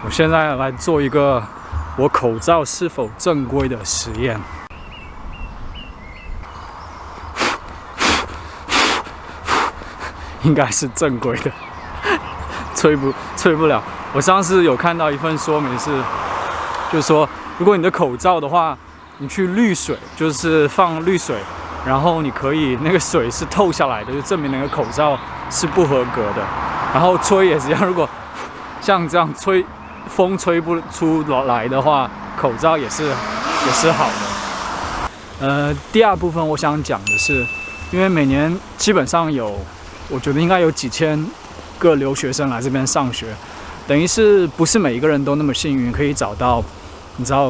我现在来做一个我口罩是否正规的实验。应该是正规的，吹不了。我上次有看到一份说明就是说，如果你的口罩的话，你去滤水，就是放滤水，然后你可以那个水是透下来的，就证明那个口罩是不合格的。然后吹也是一样，如果像这样风吹不出来的话，口罩也是好的。第二部分我想讲的是，因为每年基本上我觉得应该有几千个留学生来这边上学，等于是不是每一个人都那么幸运可以找到，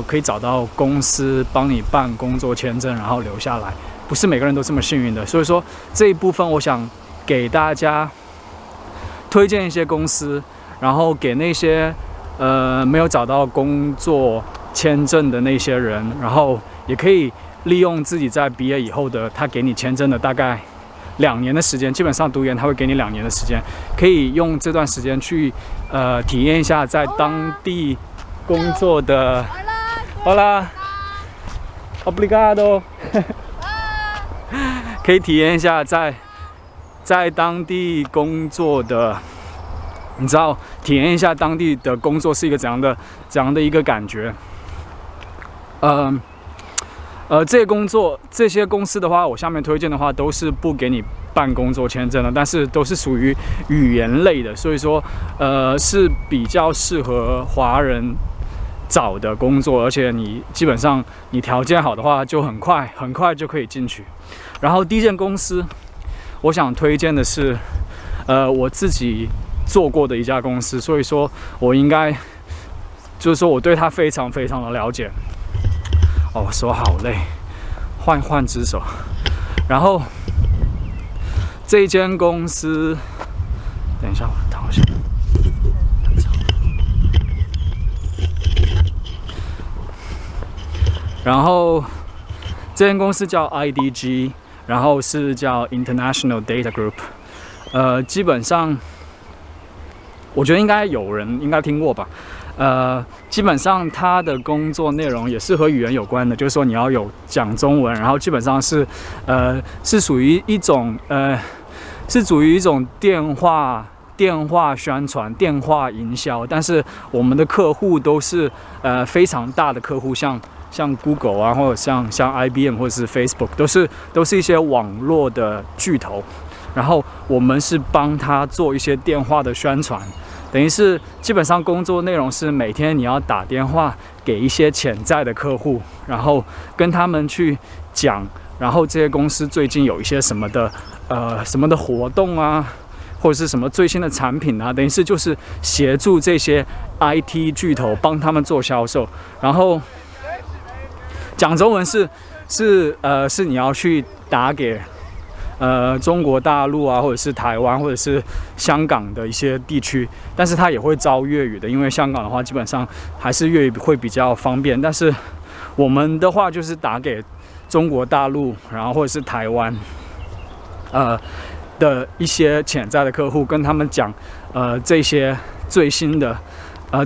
可以找到公司帮你办工作签证，然后留下来，不是每个人都这么幸运的。所以说这一部分我想给大家推荐一些公司，然后给那些没有找到工作签证的那些人，然后也可以利用自己在毕业以后的他给你签证的大概2年的时间，基本上读研他会给你2年的时间，可以用这段时间去体验一下在当地工作的。Hola, obrigado 可以体验一下在当地工作的，体验一下当地的工作是一个怎样的一个感觉。这些公司的话，我下面推荐的话都是不给你办工作签证的，但是都是属于语言类的，所以说是比较适合华人找的工作，而且你基本上你条件好的话，就很快就可以进去。然后第一间公司，我想推荐的是我自己做过的一家公司，所以说我应该就是说我对它非常的了解。哦，手好累，换只手。然后这一间公司，等一下，我躺下。然后这间公司叫 IDG， 然后是叫 International Data Group。基本上我觉得应该有人应该听过吧。基本上它的工作内容也是和语言有关的，就是说你要有讲中文，然后基本上是属于一种电话宣传、电话营销，但是我们的客户都是非常大的客户，像 Google 啊，或者像 IBM 或者是 Facebook， 都是一些网络的巨头，然后我们是帮他做一些电话的宣传。等于是基本上工作内容是每天你要打电话给一些潜在的客户，然后跟他们去讲，然后这些公司最近有一些什么的活动啊，或者是什么最新的产品啊，等于是就是协助这些 IT 巨头帮他们做销售。然后讲中文是你要去打给中国大陆啊，或者是台湾，或者是香港的一些地区，但是它也会招粤语的，因为香港的话基本上还是粤语会比较方便。但是我们的话就是打给中国大陆，然后或者是台湾的一些潜在的客户，跟他们讲这些最新的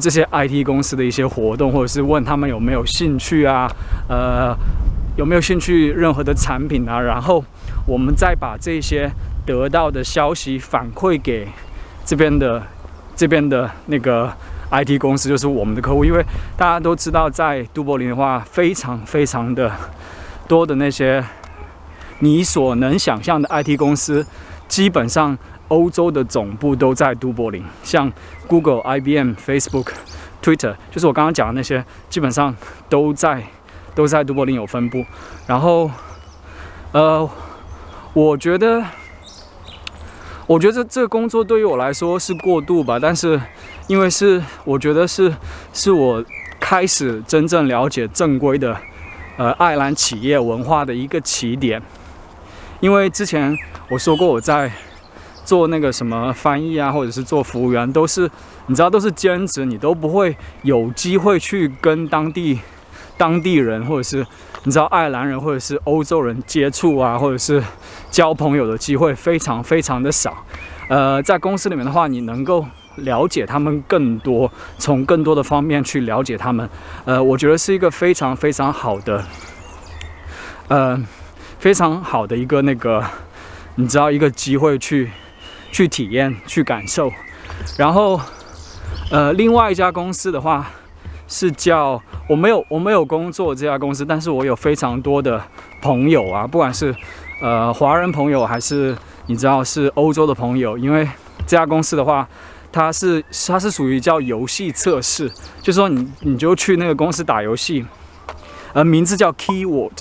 这些 IT 公司的一些活动，或者是问他们有没有兴趣啊，有没有兴趣任何的产品啊，然后我们再把这些得到的消息反馈给这边的那个 IT 公司，就是我们的客户。因为大家都知道，在都柏林的话，非常的多的那些你所能想象的 IT 公司，基本上欧洲的总部都在都柏林，像 Google、IBM、Facebook、Twitter， 就是我刚刚讲的那些，基本上都在都柏林有分布。然后我觉得这个工作对于我来说是过渡吧，但是因为我觉得是我开始真正了解正规的爱尔兰企业文化的一个起点。因为之前我说过我在做那个什么翻译啊，或者是做服务员，都是兼职，你都不会有机会去跟当地人，或者是爱尔兰人或者是欧洲人接触啊，或者是交朋友的机会非常的少。在公司里面的话，你能够了解他们更多，从更多的方面去了解他们。我觉得是一个非常非常好的，非常好的一个你知道一个机会去体验、去感受。然后，另外一家公司的话是叫我没有工作这家公司，但是我有非常多的朋友啊，不管是华人朋友还是你知道是欧洲的朋友，因为这家公司的话，它是属于叫游戏测试，就是说你就去那个公司打游戏，名字叫 Keyword，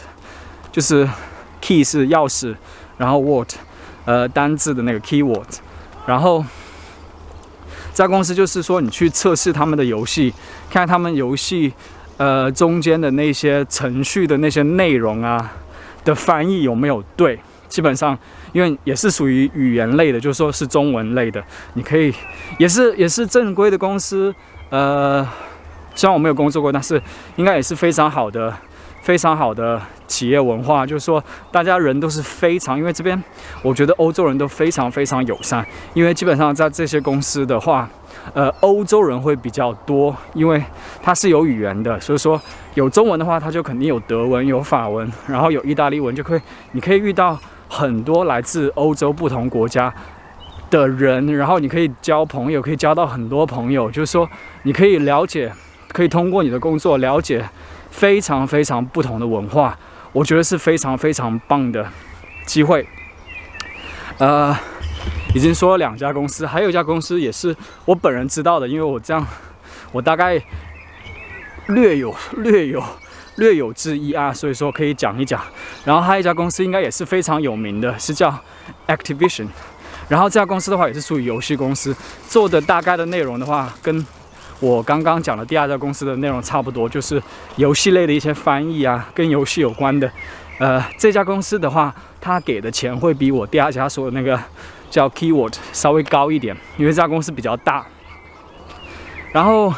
就是 Key 是钥匙，然后 Word， 单字的那个 Keyword， 然后这家公司就是说你去测试他们的游戏，看他们游戏中间的那些程序的那些内容啊的翻译有没有对。基本上，因为也是属于语言类的，就是说是中文类的，你可以也是正规的公司。虽然我没有工作过，但是应该也是非常好的企业文化。就是说，大家人都是非常，因为这边我觉得欧洲人都非常非常友善。因为基本上在这些公司的话，欧洲人会比较多，因为它是有语言的，所以说有中文的话，它就肯定有德文、有法文，然后有意大利文，你可以遇到很多来自欧洲不同国家的人，然后你可以交朋友，可以交到很多朋友。就是说，你可以了解，可以通过你的工作了解非常非常不同的文化，我觉得是非常非常棒的机会。已经说了2家公司，还有一家公司也是我本人知道的，因为我大概略有之一啊，所以说可以讲一讲。然后还有一家公司应该也是非常有名的，是叫 Activision。然后这家公司的话也是属于游戏公司，做的大概的内容的话，跟我刚刚讲的第2家公司的内容差不多，就是游戏类的一些翻译啊，跟游戏有关的。这家公司的话，它给的钱会比我第2家说的那个叫 Keyword 稍微高一点，因为这家公司比较大。然后，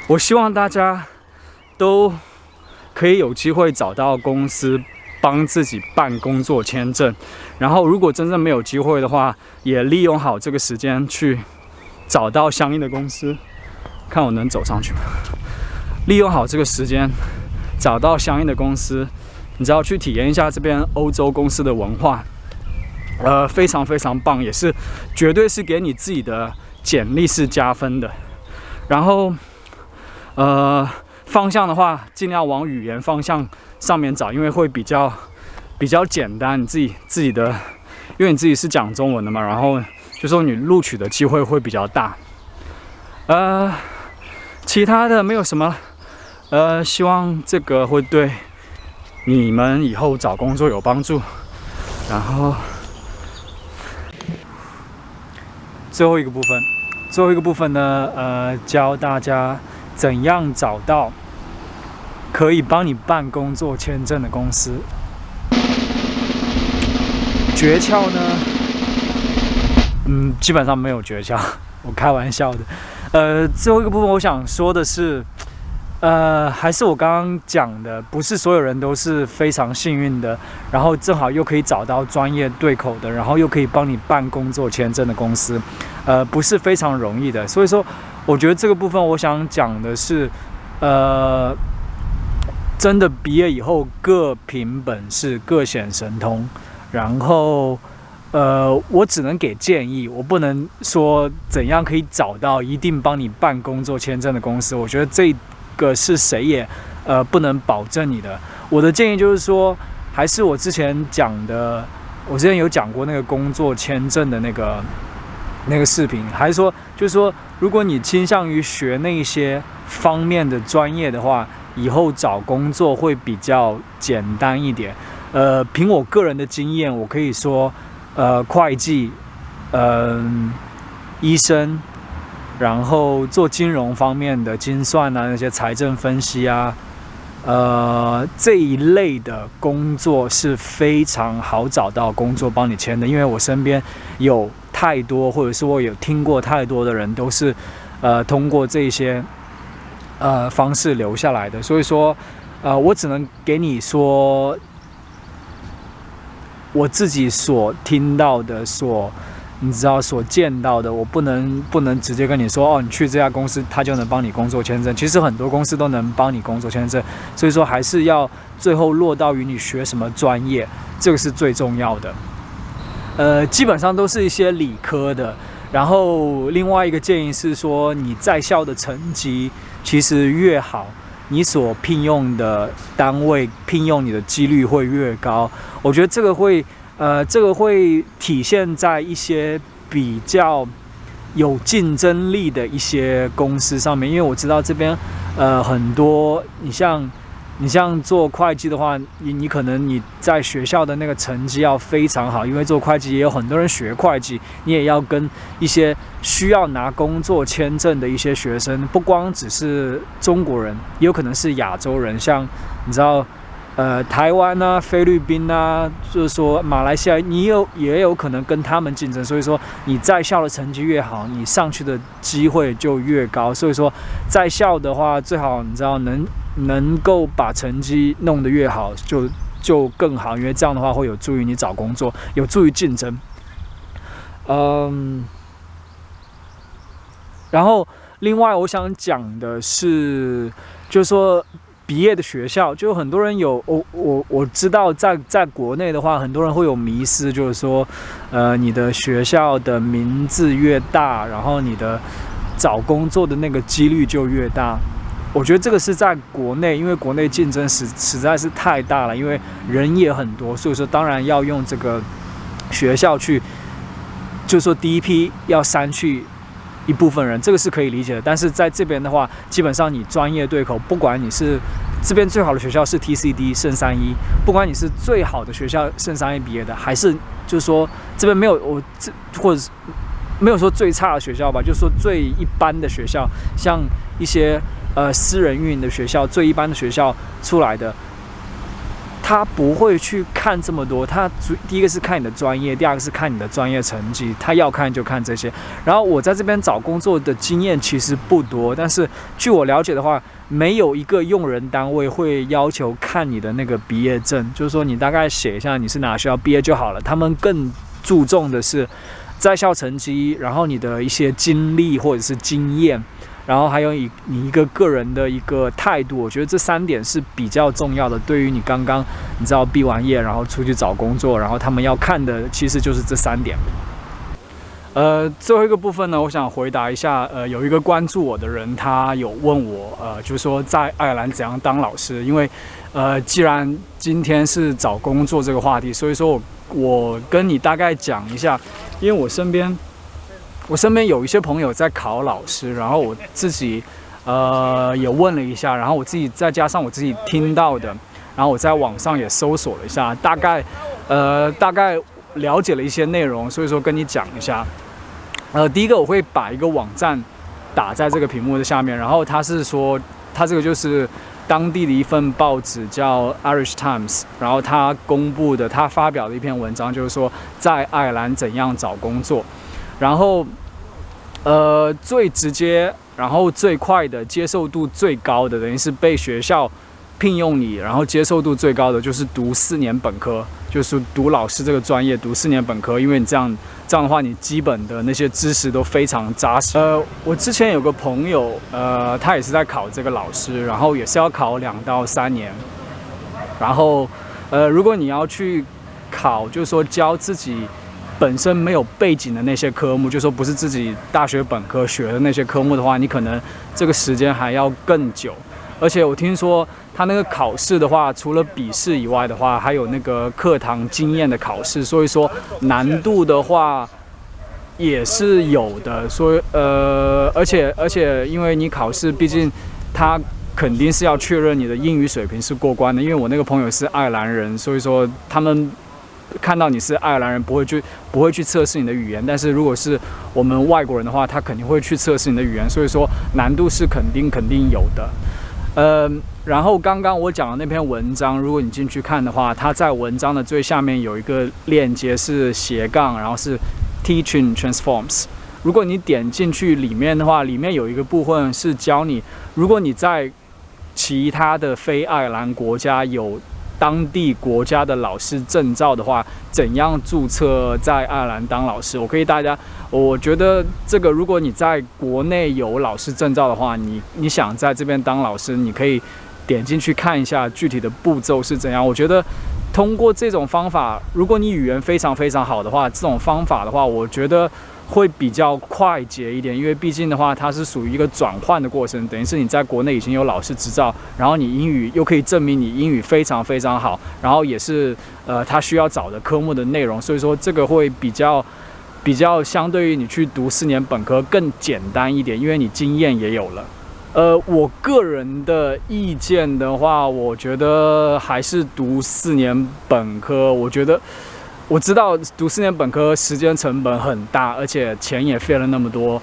我希望大家都可以有机会找到公司帮自己办工作签证。然后，如果真正没有机会的话，也利用好这个时间去找到相应的公司。看我能走上去吗？利用好这个时间，找到相应的公司，你只要去体验一下这边欧洲公司的文化，非常非常棒，也是绝对是给你自己的简历是加分的。然后，方向的话，尽量往语言方向上面找，因为会比较简单。你自己的，因为你自己是讲中文的嘛，然后就说你录取的机会会比较大。其他的没有什么。希望这个会对你们以后找工作有帮助。然后最后一个部分呢，教大家怎样找到可以帮你办工作签证的公司。诀窍呢，基本上没有诀窍，我开玩笑的。最后一个部分我想说的是。还是我刚刚讲的，不是所有人都是非常幸运的，然后正好又可以找到专业对口的，然后又可以帮你办工作签证的公司，不是非常容易的。所以说，我觉得这个部分我想讲的是，真的毕业以后各凭本事，各显神通，然后。我只能给建议，我不能说怎样可以找到一定帮你办工作签证的公司。我觉得这个是谁也不能保证你的。我的建议就是说，还是我之前讲的，我之前有讲过那个工作签证的那个视频，还是说就是说，如果你倾向于学那些方面的专业的话，以后找工作会比较简单一点。凭我个人的经验，我可以说。会计，医生，然后做金融方面的精算啊，那些财政分析啊，这一类的工作是非常好找到工作帮你签的，因为我身边有太多，或者是我有听过太多的人都是通过这些方式留下来的，所以说我只能给你说。我自己所听到的，你知道所见到的，我不能直接跟你说，哦，你去这家公司，他就能帮你工作签证。其实很多公司都能帮你工作签证，所以说还是要最后落到于你学什么专业，这个是最重要的。基本上都是一些理科的。然后另外一个建议是说，你在校的成绩其实越好，你所聘用的单位聘用你的几率会越高。我觉得这个会体现在一些比较有竞争力的一些公司上面，因为我知道这边很多你像做会计的话，你可能你在学校的那个成绩要非常好，因为做会计也有很多人学会计，你也要跟一些需要拿工作签证的一些学生，不光只是中国人，也有可能是亚洲人，像你知道台湾啊、菲律宾啊，就是说马来西亚，也有可能跟他们竞争，所以说你在校的成绩越好，你上去的机会就越高。所以说在校的话，最好你知道能够把成绩弄得越好，就更好，因为这样的话会有助于你找工作，有助于竞争。然后另外我想讲的是，就是说毕业的学校，就很多人我知道在国内的话，很多人会有迷思，就是说，你的学校的名字越大，然后你的找工作的那个几率就越大。我觉得这个是在国内，因为国内竞争实在是太大了，因为人也很多，所以说当然要用这个学校去，就是说第一批要删去一部分人，这个是可以理解的。但是在这边的话，基本上你专业对口，不管你是这边最好的学校是 TCD 圣三一，不管你是最好的学校圣三一毕业的，还是就是说这边没有或者没有说最差的学校吧，就是说最一般的学校，像一些私人运营的学校，最一般的学校出来的，他不会去看这么多。他第一个是看你的专业，第二个是看你的专业成绩，他要看就看这些。然后我在这边找工作的经验其实不多，但是据我了解的话，没有一个用人单位会要求看你的那个毕业证，就是说你大概写一下你是哪学校毕业就好了。他们更注重的是在校成绩，然后你的一些经历或者是经验。然后还有你一个个人的一个态度，我觉得这3点是比较重要的。对于你刚刚你知道毕完业，然后出去找工作，然后他们要看的其实就是这3点。最后一个部分呢，我想回答一下，有一个关注我的人，他有问我，就是说在爱尔兰怎样当老师，因为既然今天是找工作这个话题，所以说我跟你大概讲一下，因为我身边有一些朋友在考老师，然后我自己也问了一下，然后我自己再加上我自己听到的，然后我在网上也搜索了一下，大概了解了一些内容，所以说跟你讲一下。第一个我会把一个网站打在这个屏幕的下面，然后他是说他这个就是当地的一份报纸叫 Irish Times， 然后他发表的一篇文章，就是说在爱尔兰怎样找工作。然后，最直接，然后最快的，接受度最高的，等于是被学校聘用你，然后接受度最高的就是读4年本科，就是读老师这个专业，读4年本科，因为你这样的话，你基本的那些知识都非常扎实。我之前有个朋友，他也是在考这个老师，然后也是要考2到3年，然后，如果你要去考，就是说教自己本身没有背景的那些科目，就说不是自己大学本科学的那些科目的话，你可能这个时间还要更久。而且我听说他那个考试的话，除了笔试以外的话，还有那个课堂经验的考试，所以说难度的话也是有的。所以而且因为你考试，毕竟他肯定是要确认你的英语水平是过关的。因为我那个朋友是爱尔兰人，所以说他们看到你是爱尔兰人，不会去测试你的语言，但是如果是我们外国人的话，他肯定会去测试你的语言，所以说难度是肯定有的。然后刚刚我讲的那篇文章，如果你进去看的话，它在文章的最下面有一个链接是斜杠，然后是 Teaching Transforms。如果你点进去里面的话，里面有一个部分是教你，如果你在其他的非爱尔兰国家有当地国家的老师证照的话，怎样注册在爱尔兰当老师？我觉得这个如果你在国内有老师证照的话，你想在这边当老师，你可以点进去看一下具体的步骤是怎样。我觉得通过这种方法，如果你语言非常非常好的话，这种方法的话，我觉得会比较快捷一点，因为毕竟的话，它是属于一个转换的过程，等于是你在国内已经有老师执照，然后你英语又可以证明你英语非常非常好，然后也是他需要找的科目的内容，所以说这个会比较相对于你去读4年本科更简单一点，因为你经验也有了。我个人的意见的话，我觉得还是读4年本科。我知道读4年本科时间成本很大，而且钱也费了那么多。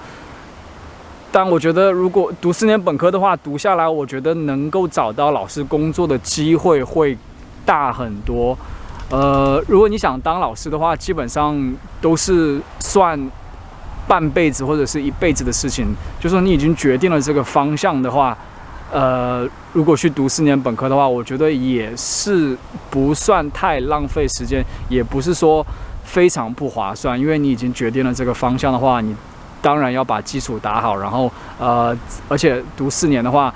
但我觉得如果读4年本科的话，读下来，我觉得能够找到老师工作的机会会大很多。如果你想当老师的话，基本上都是算半辈子或者是一辈子的事情。就说你已经决定了这个方向的话，如果去读4年本科的话，我觉得也是不算太浪费时间，也不是说非常不划算，因为你已经决定了这个方向的话，你当然要把基础打好，然后而且读4年的话，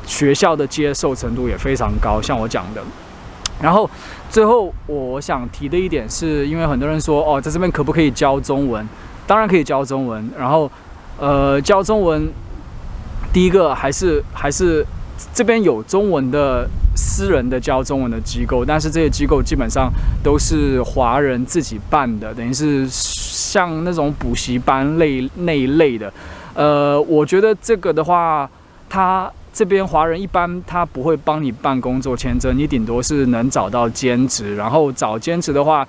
学校的接受程度也非常高，像我讲的。然后最后我想提的一点是，因为很多人说在这边可不可以教中文？当然可以教中文，然后教中文。第一个还是这边有中文的私人的教中文的机构，但是这些机构基本上都是华人自己办的，等于是像那种补习班那一类的。我觉得这个的话，他这边华人一般他不会帮你办工作签证，你顶多是能找到兼职，然后找兼职的话，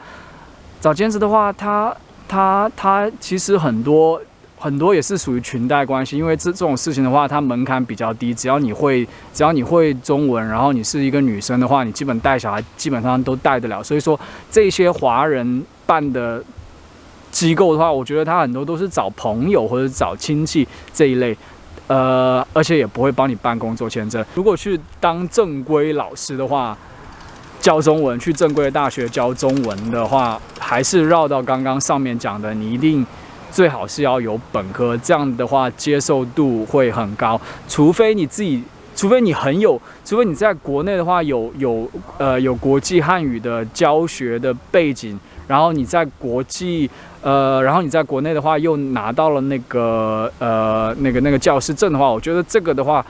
他其实很多也是属于裙带关系，因为这种事情的话，它门槛比较低，只要你会中文，然后你是一个女生的话，你基本带小孩基本上都带得了。所以说这些华人办的机构的话，我觉得他很多都是找朋友或者找亲戚这一类，而且也不会帮你办工作签证。如果去当正规老师的话，教中文，去正规的大学教中文的话，还是绕到刚刚上面讲的，你一定最好是要有本科，这样的话接受度会很高。除非你在国内的话有国际汉语的教学的背景，然后你在国内的话又拿到了那个教师证的话，我觉得这个的话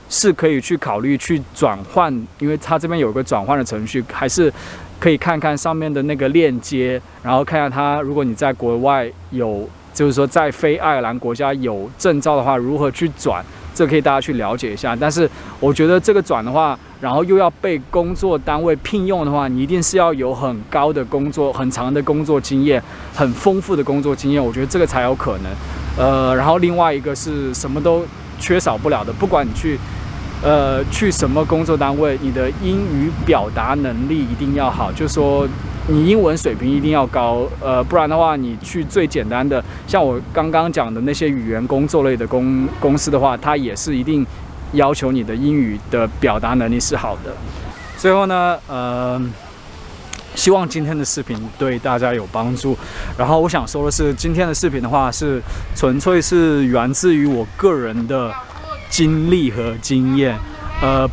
是可以去考虑去转换，因为它这边有个转换的程序，还是可以看看上面的那个链接，然后看看它，如果你在国外就是说在非爱尔兰国家有证照的话，如何去转，这可以大家去了解一下。但是我觉得这个转的话，然后又要被工作单位聘用的话，你一定是要有很高的很长的工作经验，很丰富的工作经验，我觉得这个才有可能。然后另外一个是什么都缺少不了的，不管你去什么工作单位，你的英语表达能力一定要好，就是说你英文水平一定要高，不然的话，你去最简单的，像我刚刚讲的那些语言工作类的公司的话，它也是一定要求你的英语的表达能力是好的。最后呢，希望今天的视频对大家有帮助。然后我想说的是，今天的视频的话是纯粹是源自于我个人的经历和经验。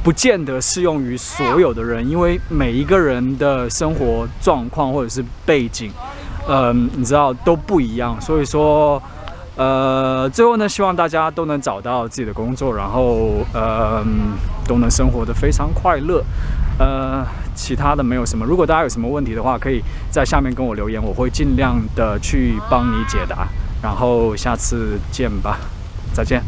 不见得适用于所有的人，因为每一个人的生活状况或者是背景，你知道都不一样。所以说，最后呢，希望大家都能找到自己的工作，然后都能生活得非常快乐。其他的没有什么。如果大家有什么问题的话，可以在下面跟我留言，我会尽量的去帮你解答。然后下次见吧，再见。